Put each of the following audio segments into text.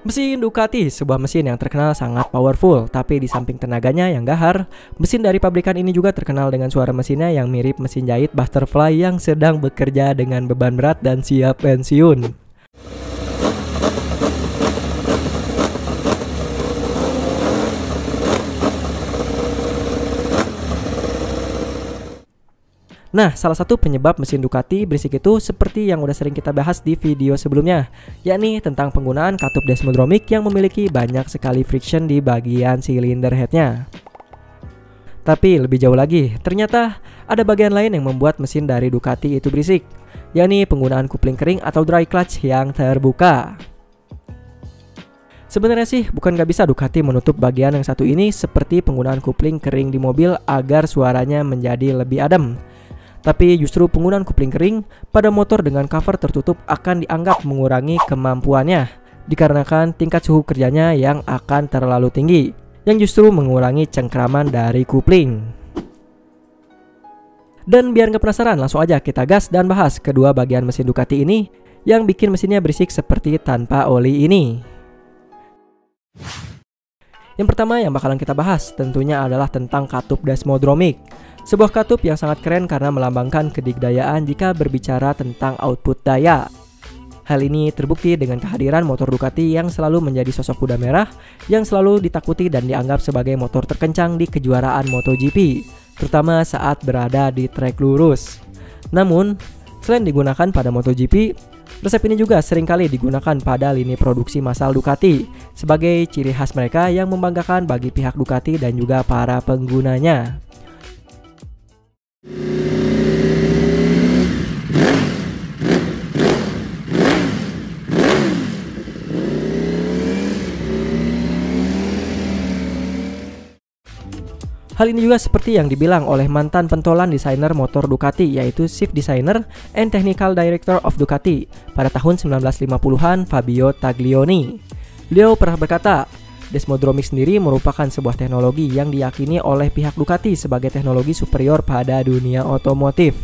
Mesin Ducati, sebuah mesin yang terkenal sangat powerful, tapi di samping tenaganya yang gahar, mesin dari pabrikan ini juga terkenal dengan suara mesinnya yang mirip mesin jahit butterfly yang sedang bekerja dengan beban berat dan siap pensiun. Nah, salah satu penyebab mesin Ducati berisik itu seperti yang udah sering kita bahas di video sebelumnya, yakni tentang penggunaan katup desmodromic yang memiliki banyak sekali friction di bagian silinder headnya. Tapi lebih jauh lagi, ternyata ada bagian lain yang membuat mesin dari Ducati itu berisik, yakni penggunaan kupling kering atau dry clutch yang terbuka. Sebenarnya sih bukan gak bisa Ducati menutup bagian yang satu ini seperti penggunaan kupling kering di mobil agar suaranya menjadi lebih adem. Tapi justru penggunaan kupling kering pada motor dengan cover tertutup akan dianggap mengurangi kemampuannya dikarenakan tingkat suhu kerjanya yang akan terlalu tinggi, yang justru mengurangi cengkraman dari kupling. Dan biar nggak penasaran, langsung aja kita gas dan bahas kedua bagian mesin Ducati ini yang bikin mesinnya berisik seperti tanpa oli ini. Yang pertama yang bakalan kita bahas tentunya adalah tentang katup desmodromic. Sebuah katup yang sangat keren karena melambangkan kedigdayaan jika berbicara tentang output daya. Hal ini terbukti dengan kehadiran motor Ducati yang selalu menjadi sosok kuda merah yang selalu ditakuti dan dianggap sebagai motor terkencang di kejuaraan MotoGP, terutama saat berada di trek lurus. Namun, selain digunakan pada MotoGP, resep ini juga seringkali digunakan pada lini produksi massal Ducati sebagai ciri khas mereka yang membanggakan bagi pihak Ducati dan juga para penggunanya. Hal ini juga seperti yang dibilang oleh mantan pentolan desainer motor Ducati, yaitu Chief Designer and Technical Director of Ducati pada tahun 1950-an, Fabio Taglioni. Beliau pernah berkata, desmodromic sendiri merupakan sebuah teknologi yang diyakini oleh pihak Ducati sebagai teknologi superior pada dunia otomotif.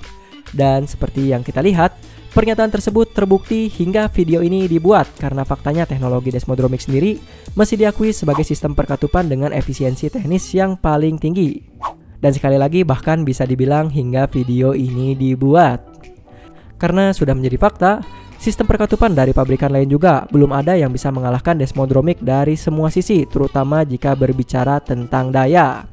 Dan seperti yang kita lihat, pernyataan tersebut terbukti hingga video ini dibuat karena faktanya teknologi desmodromic sendiri masih diakui sebagai sistem perkatupan dengan efisiensi teknis yang paling tinggi. Dan sekali lagi bahkan bisa dibilang hingga video ini dibuat. Karena sudah menjadi fakta, sistem perkatupan dari pabrikan lain juga belum ada yang bisa mengalahkan desmodromic dari semua sisi, terutama jika berbicara tentang daya.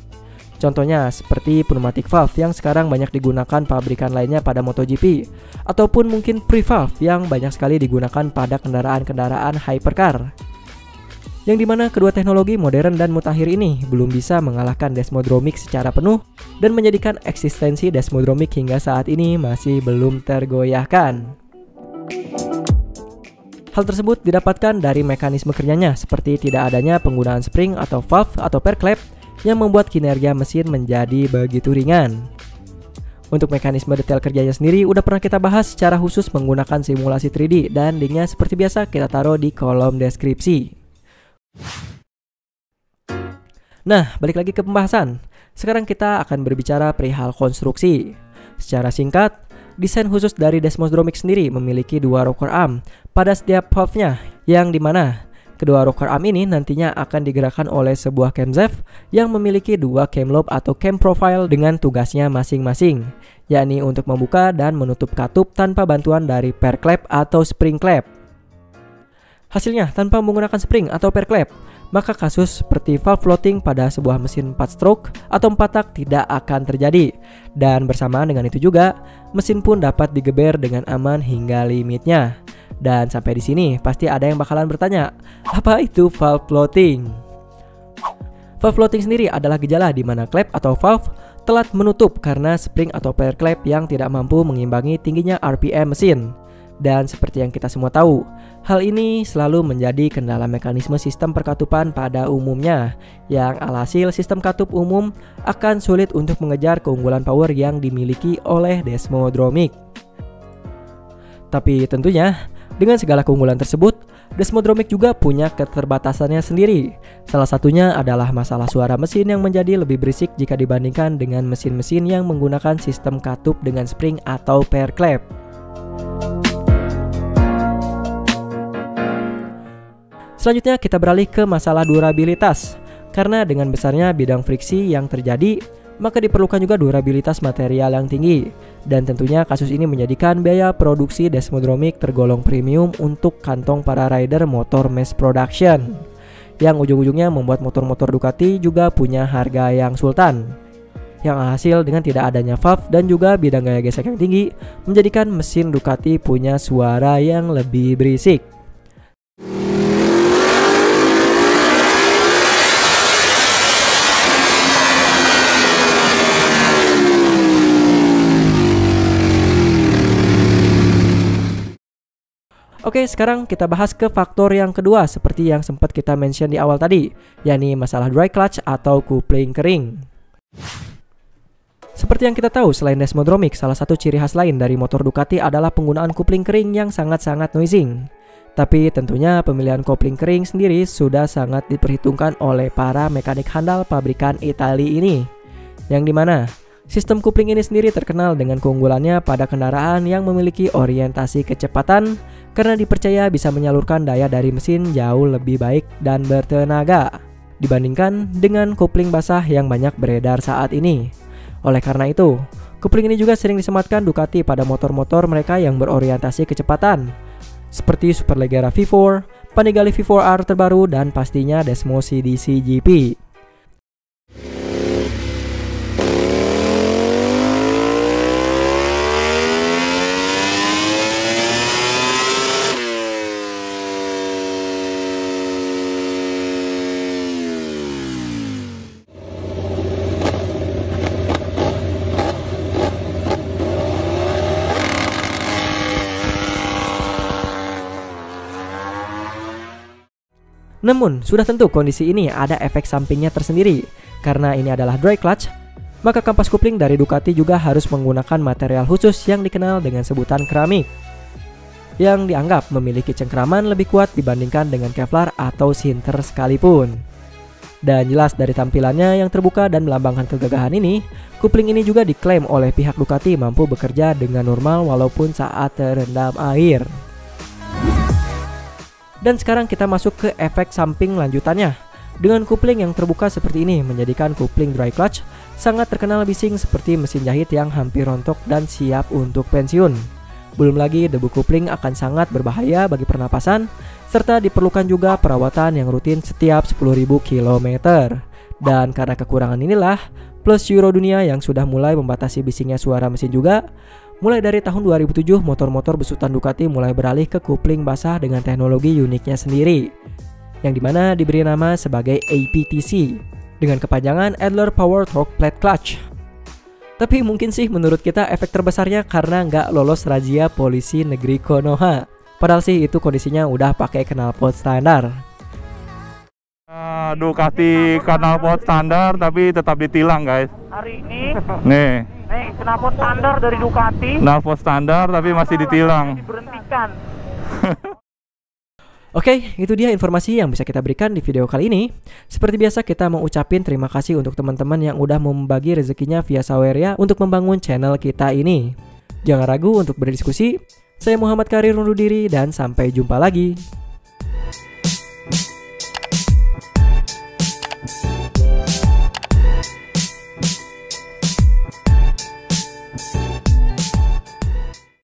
Contohnya seperti pneumatic valve yang sekarang banyak digunakan pabrikan lainnya pada MotoGP, ataupun mungkin pre-valve yang banyak sekali digunakan pada kendaraan-kendaraan hypercar. Yang dimana kedua teknologi modern dan mutakhir ini belum bisa mengalahkan desmodromic secara penuh dan menjadikan eksistensi desmodromic hingga saat ini masih belum tergoyahkan. Hal tersebut didapatkan dari mekanisme kerjanya seperti tidak adanya penggunaan spring atau valve atau perklep yang membuat kinerja mesin menjadi begitu ringan. Untuk mekanisme detail kerjanya sendiri udah pernah kita bahas secara khusus menggunakan simulasi 3D dan linknya seperti biasa kita taruh di kolom deskripsi. Nah, balik lagi ke pembahasan. Sekarang kita akan berbicara perihal konstruksi. Secara singkat, desain khusus dari desmodromic sendiri memiliki dua rocker arm pada setiap valve-nya, yang dimana kedua rocker arm ini nantinya akan digerakkan oleh sebuah camshaft yang memiliki dua cam lobe atau cam profile dengan tugasnya masing-masing, yakni untuk membuka dan menutup katup tanpa bantuan dari perklep atau spring klep. Hasilnya, tanpa menggunakan spring atau perklep, maka kasus seperti valve floating pada sebuah mesin 4 stroke atau 4 tak tidak akan terjadi. Dan bersamaan dengan itu juga, mesin pun dapat digeber dengan aman hingga limitnya. Dan sampai di sini pasti ada yang bakalan bertanya, apa itu valve floating? Valve floating sendiri adalah gejala di mana klep atau valve telat menutup karena spring atau perklep yang tidak mampu mengimbangi tingginya RPM mesin. Dan seperti yang kita semua tahu, hal ini selalu menjadi kendala mekanisme sistem perkatupan pada umumnya, yang alhasil sistem katup umum akan sulit untuk mengejar keunggulan power yang dimiliki oleh desmodromic. Tapi tentunya, dengan segala keunggulan tersebut, desmodromic juga punya keterbatasannya sendiri. Salah satunya adalah masalah suara mesin yang menjadi lebih berisik jika dibandingkan dengan mesin-mesin yang menggunakan sistem katup dengan spring atau perklep. Selanjutnya kita beralih ke masalah durabilitas. Karena dengan besarnya bidang friksi yang terjadi, maka diperlukan juga durabilitas material yang tinggi. Dan tentunya kasus ini menjadikan biaya produksi Desmodromic tergolong premium untuk kantong para rider motor mass production, yang ujung-ujungnya membuat motor-motor Ducati juga punya harga yang sultan. Yang hasil dengan tidak adanya valve dan juga bidang gaya gesek yang tinggi, menjadikan mesin Ducati punya suara yang lebih berisik. Oke, sekarang kita bahas ke faktor yang kedua seperti yang sempat kita mention di awal tadi, yakni masalah dry clutch atau kupling kering. Seperti yang kita tahu, selain Desmodromic, salah satu ciri khas lain dari motor Ducati adalah penggunaan kupling kering yang sangat-sangat noising. Tapi tentunya pemilihan kopling kering sendiri sudah sangat diperhitungkan oleh para mekanik handal pabrikan Italia ini. Yang dimana sistem kupling ini sendiri terkenal dengan keunggulannya pada kendaraan yang memiliki orientasi kecepatan, karena dipercaya bisa menyalurkan daya dari mesin jauh lebih baik dan bertenaga dibandingkan dengan kopling basah yang banyak beredar saat ini. Oleh karena itu, kopling ini juga sering disematkan Ducati pada motor-motor mereka yang berorientasi kecepatan, seperti Superleggera V4, Panigale V4R terbaru, dan pastinya Desmo CDC GP. Namun, sudah tentu kondisi ini ada efek sampingnya tersendiri. Karena ini adalah dry clutch, maka kampas kupling dari Ducati juga harus menggunakan material khusus yang dikenal dengan sebutan keramik, yang dianggap memiliki cengkraman lebih kuat dibandingkan dengan Kevlar atau sinter sekalipun. Dan jelas dari tampilannya yang terbuka dan melambangkan kegagahan ini, kupling ini juga diklaim oleh pihak Ducati mampu bekerja dengan normal walaupun saat terendam air. Dan sekarang kita masuk ke efek samping lanjutannya. Dengan kupling yang terbuka seperti ini menjadikan kupling dry clutch sangat terkenal bising seperti mesin jahit yang hampir rontok dan siap untuk pensiun. Belum lagi debu kupling akan sangat berbahaya bagi pernapasan, serta diperlukan juga perawatan yang rutin setiap 10.000 km. Dan karena kekurangan inilah, plus Euro dunia yang sudah mulai membatasi bisingnya suara mesin juga, mulai dari tahun 2007, motor-motor besutan Ducati mulai beralih ke kupling basah dengan teknologi uniknya sendiri, yang dimana diberi nama sebagai APTC, dengan kepanjangan Adler Power Torque Plate Clutch. Tapi mungkin sih menurut kita efek terbesarnya karena nggak lolos razia polisi negeri Konoha. Padahal sih itu kondisinya udah pakai knalpot standar. Ducati knalpot standar tapi tetap ditilang guys. Hari ini Nih knalpot standar dari Ducati. knalpot standar tapi masih ditilang. Diberhentikan. Oke, itu dia informasi yang bisa kita berikan di video kali ini. Seperti biasa kita mau ucapin terima kasih untuk teman-teman yang udah membagi rezekinya via Saweria untuk membangun channel kita ini. Jangan ragu untuk berdiskusi. Saya Muhammad Karir undur diri dan sampai jumpa lagi.